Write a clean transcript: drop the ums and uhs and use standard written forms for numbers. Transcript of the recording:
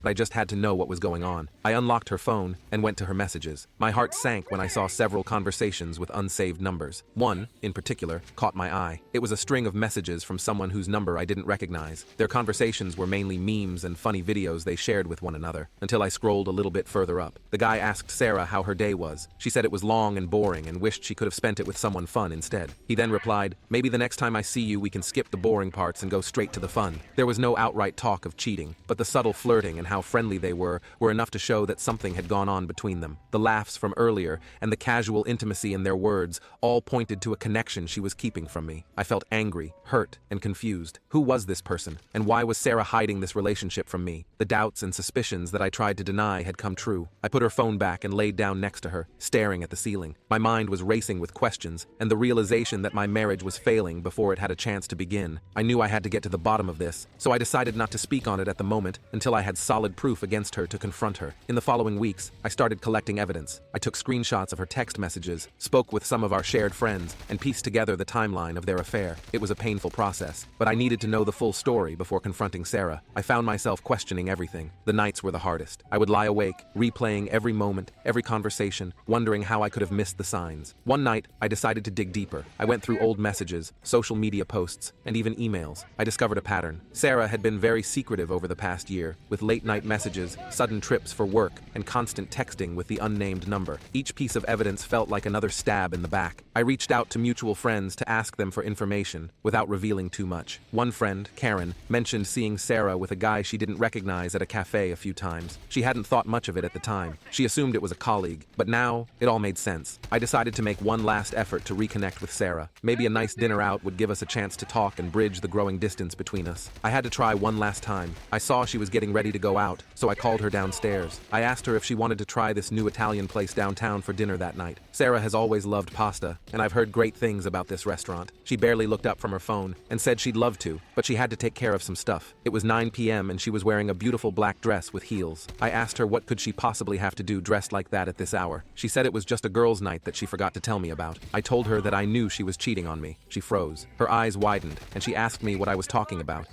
but I just had to know what was going on. I unlocked her phone and went to her messages. My heart sank when I saw several conversations with unsaved numbers. One, in particular, caught my eye. It was a string of messages from someone whose number I didn't recognize. Their conversations were mainly memes and funny videos they shared with one another, until I scrolled a little bit further up. The guy asked Sarah how her day was. She said it was long and boring and wished she could have spent it with someone fun instead. He then replied, "Maybe the next time I see you we can skip the boring parts and go straight to the fun." There was no outright talk of cheating, but the subtle flirting and how friendly they were enough to show that something had gone on between them. The laughs from earlier and the casual intimacy in their words all pointed to a connection she was keeping from me. I felt angry, hurt, and confused. Who was this person, and why was Sarah hiding this relationship from me? The doubts and suspicions that I tried to deny had come true. I put her phone back and laid down next to her, staring at the ceiling. My mind was racing with questions and the realization that my marriage was failing before it had a chance to begin. I knew I had to get to the bottom of this, so I decided not to speak on it at the moment until I had solid proof against her to confront her. In the following weeks, I started collecting evidence. I took screenshots of her text messages, spoke with some of our shared friends, and pieced together the timeline of their affair. It was a painful process, but I needed to know the full story before confronting Sarah. I found myself questioning everything. The nights were the hardest. I would lie awake, replaying every moment, every conversation, wondering how I could have missed the signs. One night, I decided to dig deeper. I went through old messages, social media posts, and even emails. I discovered a pattern. Sarah had been very secretive over the past year, with late-night messages, sudden trips for work, and constant texting with the unnamed number. Each piece of evidence felt like another stab in the back. I reached out to mutual friends to ask them for information, without revealing too much. One friend, Karen, mentioned seeing Sarah with a guy she didn't recognize at a cafe a few times. She hadn't thought much of it at the time. She assumed it was a colleague, but now, it all made sense. I decided to make one last effort to reconnect with Sarah. Maybe a nice dinner out would give us a chance to talk and bridge the growing distance between us. I had to try one last time. I saw she was getting ready to go out, so I called her downstairs. I asked her if she wanted to try this new Italian place downtown for dinner that night. Sarah has always loved pasta, and I've heard great things about this restaurant. She barely looked up from her phone and said she'd love to, but she had to take care of some stuff. It was 9 p.m. and she was wearing a beautiful black dress with heels. I asked her what could she possibly have to do dressed like that at this hour. She said it was just a girls' night that she forgot to tell me about. I told her that I knew she was cheating on me. She froze. Her eyes widened, and she asked me what I was talking about.